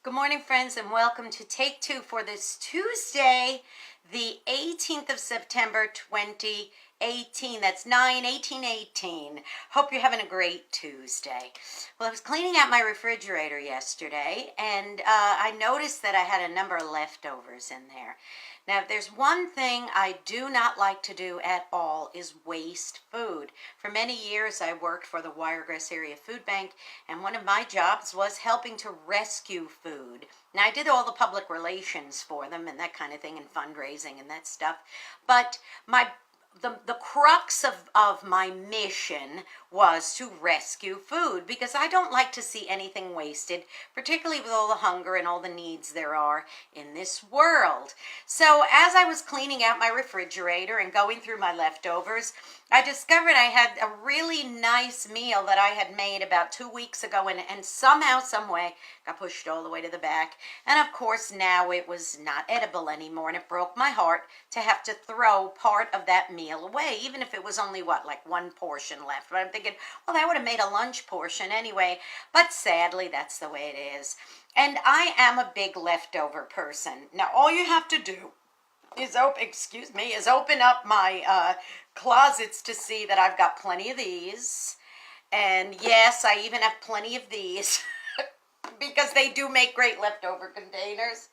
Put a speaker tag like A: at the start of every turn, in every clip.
A: Good morning, friends, and welcome to Take Two for this Tuesday, the 18th of September, 2018. That's 9/18/18. Hope you're having a great Tuesday. Well, I was cleaning out my refrigerator yesterday, and I noticed that I had a number of leftovers in there. Now, if there's one thing I do not like to do at all is waste food. For many years, I worked for the Wiregrass Area Food Bank, and one of my jobs was helping to rescue food. Now, I did all the public relations for them and that kind of thing, and fundraising and that stuff. But the crux of my mission was to rescue food, because I don't like to see anything wasted, particularly with all the hunger and all the needs there are in this world. So as I was cleaning out my refrigerator and going through my leftovers, I discovered I had a really nice meal that I had made about 2 weeks ago, and somehow, some way, got pushed all the way to the back. And of course, now it was not edible anymore, and it broke my heart to have to throw part of that meal away, even if it was only, like one portion left. But I'm thinking, well, that would have made a lunch portion anyway. But sadly, that's the way it is. And I am a big leftover person. Now, all you have to do is open up my closets to see that I've got plenty of these. And yes, I even have plenty of these because they do make great leftover containers.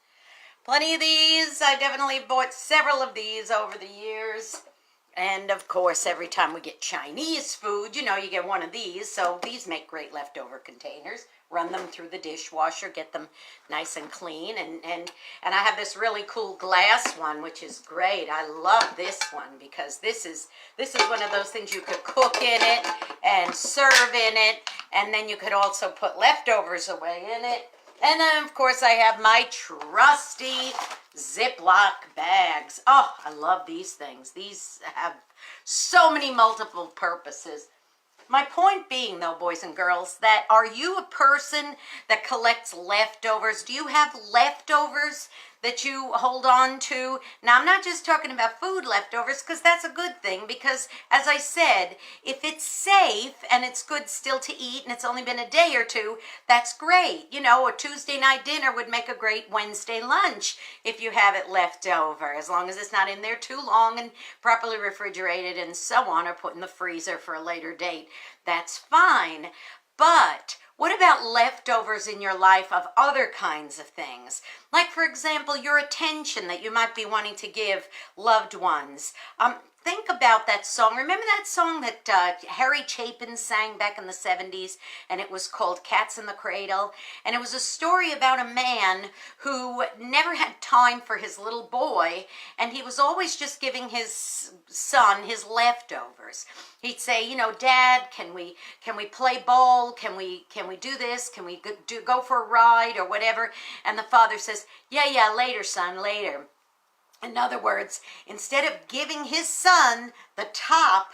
A: Plenty of these. I definitely bought several of these over the years. And of course, every time we get Chinese food, you get one of these. So these make great leftover containers. Run them through the dishwasher, get them nice and clean. And I have this really cool glass one, which is great. I love this one because this is one of those things you could cook in it and serve in it. And then you could also put leftovers away in it. And then, of course, I have my trusty Ziploc bags. Oh, I love these things. These have so many multiple purposes. My point being, though, boys and girls, that are you a person that collects leftovers? Do you have leftovers that you hold on to? Now, I'm not just talking about food leftovers, because that's a good thing, because, as I said, if it's safe and it's good still to eat and it's only been a day or two, that's great. A Tuesday night dinner would make a great Wednesday lunch if you have it left over, as long as it's not in there too long and properly refrigerated and so on, or put in the freezer for a later date. That's fine. But what about leftovers in your life of other kinds of things? Like, for example, your attention that you might be wanting to give loved ones. Think about that song. Remember that song that Harry Chapin sang back in the 70s? And it was called Cats in the Cradle. And it was a story about a man who never had time for his little boy. And he was always just giving his son his leftovers. He'd say, Dad, can we play ball? Can we do this? Can we go for a ride or whatever? And the father says, yeah, later, son, later. In other words, instead of giving his son the top,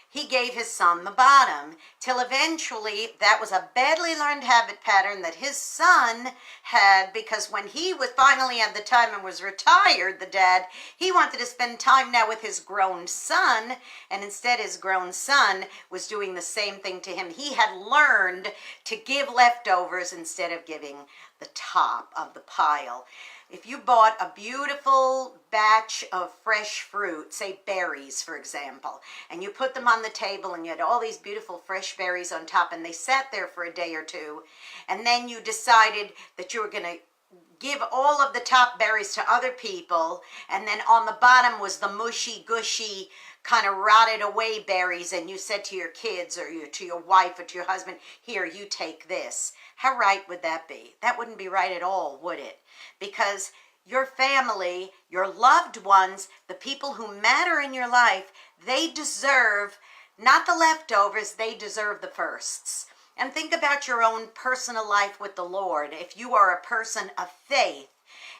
A: he gave his son the bottom, till eventually that was a badly learned habit pattern that his son had, because when he was finally at the time and was retired, the dad, he wanted to spend time now with his grown son, and instead his grown son was doing the same thing to him. He had learned to give leftovers instead of giving the top of the pile. If you bought a beautiful batch of fresh fruit, say berries, for example, and you put them on the table and you had all these beautiful fresh berries on top, and they sat there for a day or two, and then you decided that you were going to give all of the top berries to other people, and then on the bottom was the mushy, gushy, kind of rotted away berries, and you said to your kids or to your wife or to your husband, here, you take this. How right would that be? That wouldn't be right at all, would it? Because your family, your loved ones, the people who matter in your life, they deserve not the leftovers, they deserve the firsts. And think about your own personal life with the Lord. If you are a person of faith,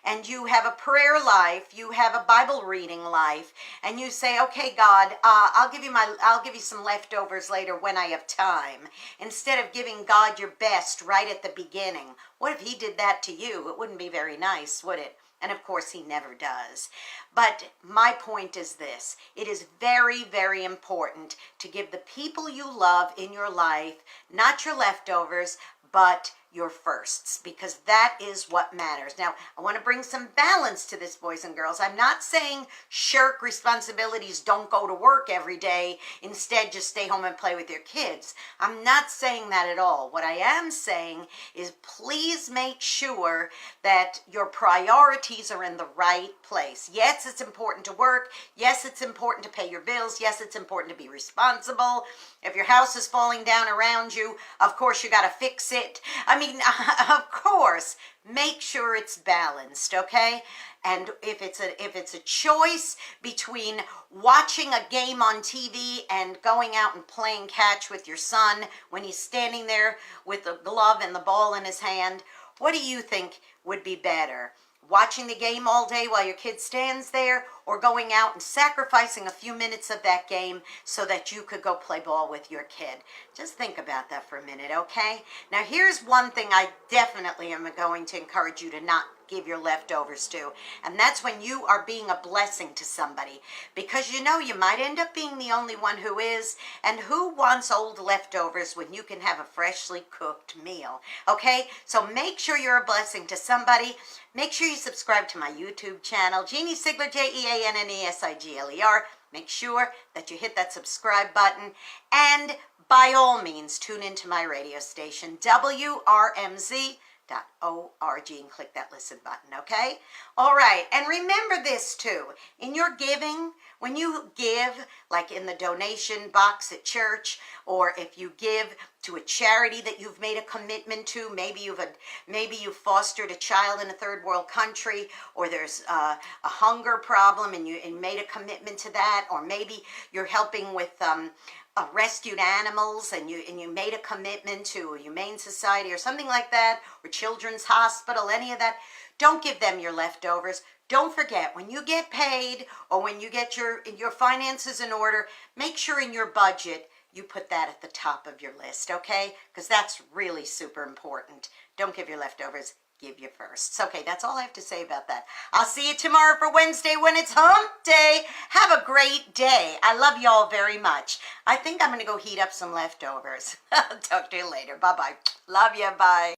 A: and you have a prayer life, you have a Bible reading life, and you say, okay, God, I'll give you some leftovers later when I have time, instead of giving God your best right at the beginning. What if he did that to you? It wouldn't be very nice, would it? And of course, he never does. But my point is this. It is very, very important to give the people you love in your life, not your leftovers, but your firsts, because that is what matters. Now, I want to bring some balance to this, boys and girls. I'm not saying shirk responsibilities, don't go to work every day, instead just stay home and play with your kids. I'm not saying that at all. What I am saying is please make sure that your priorities are in the right place. Yes, it's important to work. Yes, it's important to pay your bills. Yes, it's important to be responsible. If your house is falling down around you, of course you got to fix it. I mean, of course, make sure it's balanced, okay? And if it's a choice between watching a game on TV and going out and playing catch with your son when he's standing there with the glove and the ball in his hand, what do you think would be better? Watching the game all day while your kid stands there, or going out and sacrificing a few minutes of that game so that you could go play ball with your kid? Just think about that for a minute, okay? Now, here's one thing I definitely am going to encourage you to not give your leftovers to, and that's when you are being a blessing to somebody, because you know you might end up being the only one who is, and who wants old leftovers when you can have a freshly cooked meal, okay? So make sure you're a blessing to somebody. Make sure you subscribe to my YouTube channel, Jeanne Sigler, Jeannesigler. Make sure that you hit that subscribe button, and by all means, tune into my radio station, WRMZ.org, and click that listen button, okay? All right, and remember this too. In your giving, when you give, like in the donation box at church, or if you give to a charity that you've made a commitment to, maybe you've fostered a child in a third world country, or there's a hunger problem and you made a commitment to that, or maybe you're helping with rescued animals and you made a commitment to a humane society or something like that, or children's hospital, any of that, don't give them your leftovers. Don't forget, when you get paid or when you get your finances in order, make sure in your budget you put that at the top of your list, okay? Because that's really super important. Don't give your leftovers. Give your firsts. Okay, that's all I have to say about that. I'll see you tomorrow for Wednesday when it's hump day. Have a great day. I love y'all very much. I think I'm going to go heat up some leftovers. I'll talk to you later. Bye-bye. Love you. Bye.